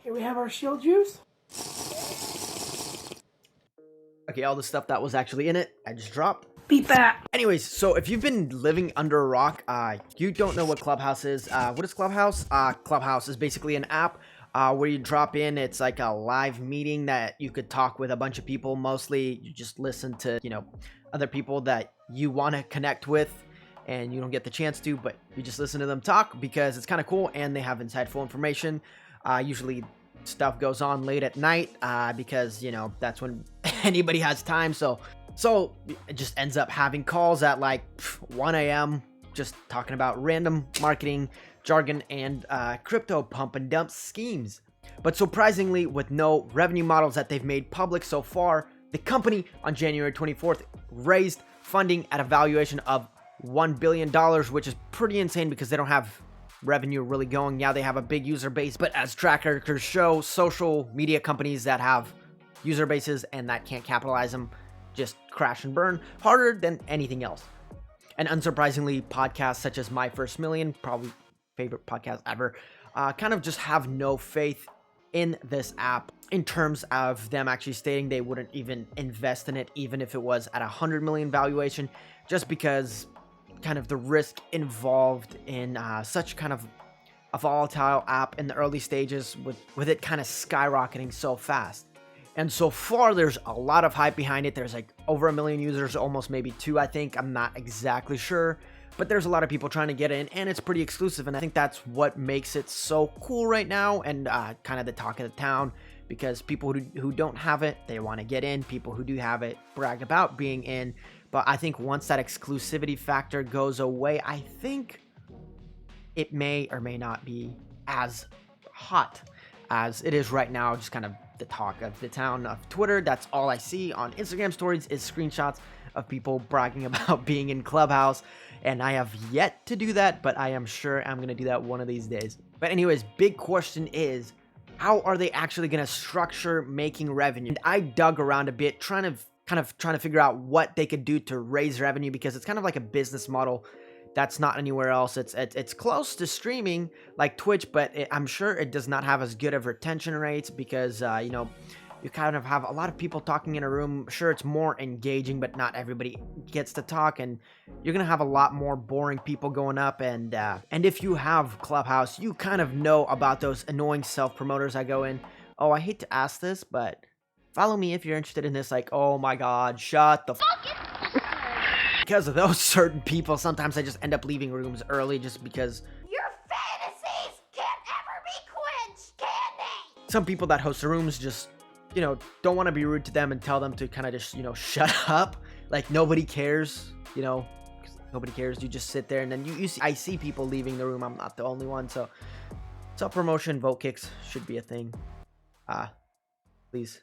Here we have our shield juice. Okay, all the stuff that was actually in it, I just dropped. Beat that. Anyways, so if you've been living under a rock, you don't know what Clubhouse is. What is Clubhouse? Clubhouse is basically an app where you drop in. It's like a live meeting that you could talk with a bunch of people. Mostly, you just listen to, other people that you want to connect with, and you don't get the chance to, but you just listen to them talk because it's kind of cool and they have insightful information. Usually stuff goes on late at night because, that's when anybody has time. So it just ends up having calls at like 1 a.m. just talking about random marketing jargon and crypto pump and dump schemes. But surprisingly, with no revenue models that they've made public so far, the company on January 24th raised funding at a valuation of $1 billion, which is pretty insane because they don't have revenue really going. Yeah, they have a big user base, but as track records show, social media companies that have user bases and that can't capitalize them just crash and burn harder than anything else. And unsurprisingly, podcasts such as My First Million, probably favorite podcast ever, kind of just have no faith in this app in terms of them actually stating they wouldn't even invest in it, even if it was at 100 million valuation, just because kind of the risk involved in such kind of a volatile app in the early stages with it kind of skyrocketing so fast. And so far, there's a lot of hype behind it. There's like over 1 million users, almost maybe 2, I think. I'm not exactly sure. But there's a lot of people trying to get in, and it's pretty exclusive. And I think that's what makes it so cool right now and kind of the talk of the town. Because people who don't have it, they want to get in. People who do have it brag about being in. But I think once that exclusivity factor goes away, I think it may or may not be as hot as it is right now. Just kind of the talk of the town of Twitter. That's all I see on Instagram stories is screenshots of people bragging about being in Clubhouse. And I have yet to do that, but I am sure I'm going to do that one of these days. But anyways, big question is, how are they actually going to structure making revenue? And I dug around a bit, trying to figure out what they could do to raise revenue, because it's kind of like a business model that's not anywhere else. It's close to streaming like Twitch, but I'm sure it does not have as good of retention rates because, you kind of have a lot of people talking in a room. Sure, it's more engaging, but not everybody gets to talk, and you're going to have a lot more boring people going up. And if you have Clubhouse, you kind of know about those annoying self-promoters that go in. Oh, I hate to ask this, but follow me if you're interested in this. Like, oh my God, shut the because of those certain people, sometimes I just end up leaving rooms early just because your fantasies can't ever be quenched, can they? Some people that host the rooms just, don't want to be rude to them and tell them to kind of just, shut up. Like, nobody cares, nobody cares. You just sit there, and then you see, I see people leaving the room. I'm not the only one. So self-promotion, vote kicks should be a thing. Please.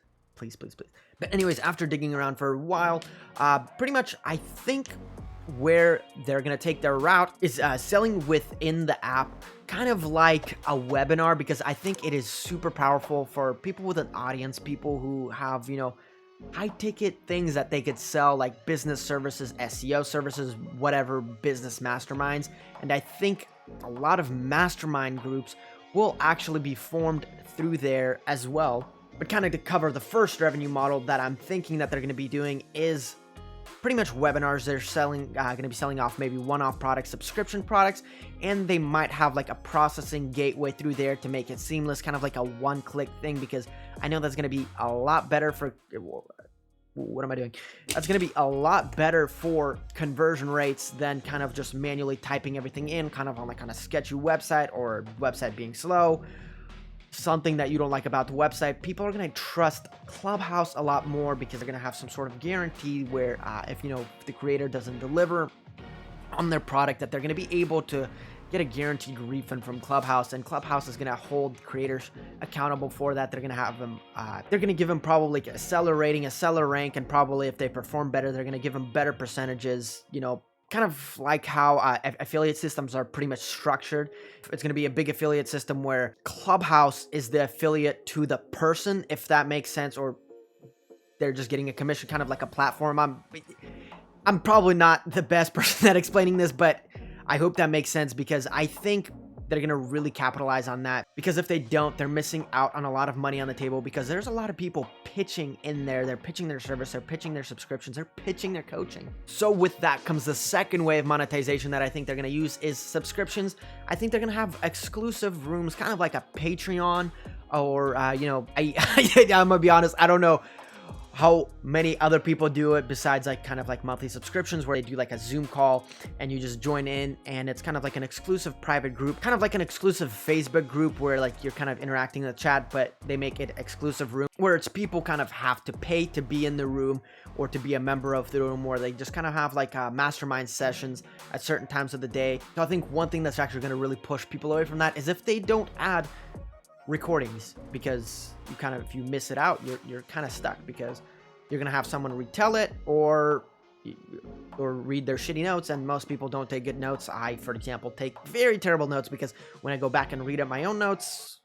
But anyways, after digging around for a while, pretty much I think where they're going to take their route is selling within the app, kind of like a webinar, because I think it is super powerful for people with an audience, people who have, high ticket things that they could sell, like business services, SEO services, whatever, business masterminds. And I think a lot of mastermind groups will actually be formed through there as well. But kind of to cover the first revenue model that I'm thinking that they're going to be doing is pretty much webinars. They're going to be selling off maybe one-off products, subscription products, and they might have like a processing gateway through there to make it seamless, kind of like a one-click thing, because I know that's going to be a lot better for... What am I doing? That's going to be a lot better for conversion rates than kind of just manually typing everything in, kind of on like on a sketchy website or website being slow. Something that you don't like about the website. People are going to trust Clubhouse a lot more because they're going to have some sort of guarantee where if the creator doesn't deliver on their product, that they're going to be able to get a guaranteed refund from Clubhouse, and Clubhouse is going to hold creators accountable for that. They're going to have them, they're going to give them probably a seller rating, a seller rank, and probably if they perform better, they're going to give them better percentages, kind of like how affiliate systems are pretty much structured. It's going to be a big affiliate system where Clubhouse is the affiliate to the person, if that makes sense, or they're just getting a commission, kind of like a platform. I'm probably not the best person at explaining this, but I hope that makes sense, because I think that are going to really capitalize on that, because if they don't, they're missing out on a lot of money on the table, because there's a lot of people pitching in there. They're pitching their service, they're pitching their subscriptions, they're pitching their coaching. So with that comes the second way of monetization that I think they're going to use is subscriptions. I think they're going to have exclusive rooms, kind of like a Patreon, or I'm gonna be honest, I don't know how many other people do it besides like kind of like monthly subscriptions where they do like a Zoom call and you just join in, and it's kind of like an exclusive private group, kind of like an exclusive Facebook group where like you're kind of interacting in the chat, but they make it exclusive room where it's people kind of have to pay to be in the room or to be a member of the room, where they just kind of have like mastermind sessions at certain times of the day. So I think one thing that's actually going to really push people away from that is if they don't add recordings, because you kind of, if you miss it out, you're kind of stuck, because you're gonna have someone retell it or read their shitty notes, and most people don't take good notes. I, for example, take very terrible notes, because when I go back and read up my own notes,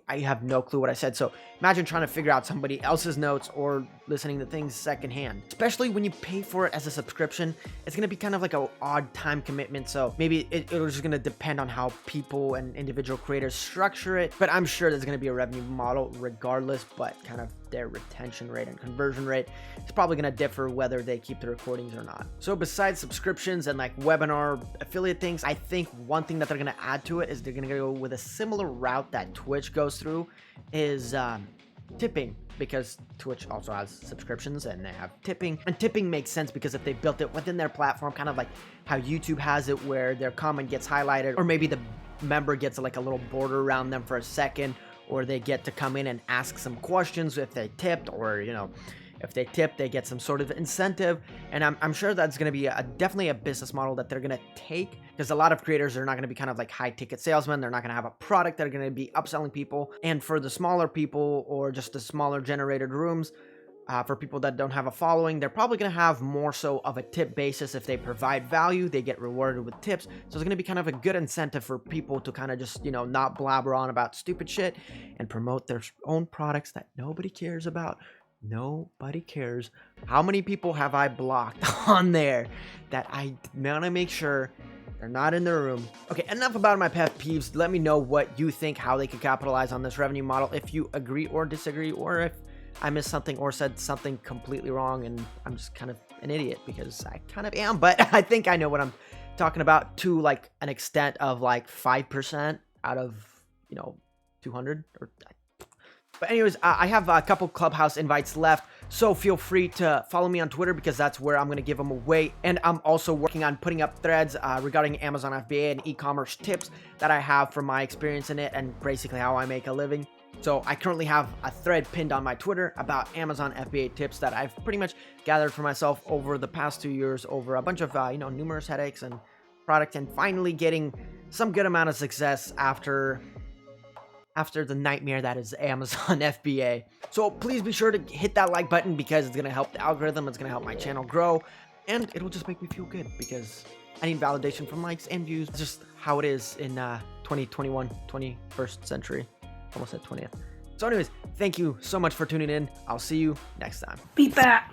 I have no clue what I said. So imagine trying to figure out somebody else's notes or listening to things secondhand, especially when you pay for it as a subscription. It's going to be kind of like an odd time commitment. So maybe it's just going to depend on how people and individual creators structure it. But I'm sure there's going to be a revenue model regardless, but kind of their retention rate and conversion rate is probably going to differ whether they keep the recordings or not. So besides subscriptions and like webinar affiliate things, I think one thing that they're going to add to it is they're going to go with a similar route that Twitch goes through, is tipping, because Twitch also has subscriptions and they have tipping, and tipping makes sense because if they built it within their platform, kind of like how YouTube has it, where their comment gets highlighted, or maybe the member gets like a little border around them for a second, or they get to come in and ask some questions if they tipped, or if they tip, they get some sort of incentive. And I'm sure that's going to be definitely a business model that they're going to take, because a lot of creators are not going to be kind of like high ticket salesmen. They're not going to have a product that are going to be upselling people. And for the smaller people, or just the smaller generated rooms, for people that don't have a following, they're probably going to have more so of a tip basis. If they provide value, they get rewarded with tips. So it's going to be kind of a good incentive for people to kind of just, not blabber on about stupid shit and promote their own products that nobody cares about. Nobody cares. How many people have I blocked on there that I want to make sure they're not in their room? Okay, enough about my pet peeves. Let me know what you think, how they could capitalize on this revenue model, if you agree or disagree, or if I missed something or said something completely wrong and I'm just kind of an idiot, because I kind of am, but I think I know what I'm talking about to like an extent of like 5% out of 200 or. But anyways, I have a couple Clubhouse invites left, so feel free to follow me on Twitter, because that's where I'm going to give them away. And I'm also working on putting up threads regarding Amazon FBA and e-commerce tips that I have from my experience in it, and basically how I make a living. So I currently have a thread pinned on my Twitter about Amazon FBA tips that I've pretty much gathered for myself over the past 2 years, over a bunch of numerous headaches and product, and finally getting some good amount of success after the nightmare that is Amazon FBA. So please be sure to hit that like button, because it's going to help the algorithm, it's going to help my channel grow, and it'll just make me feel good, because I need validation from likes and views. It's just how it is in 2021, 21st century. Almost said 20th. So anyways, thank you so much for tuning in. I'll see you next time. Beat that.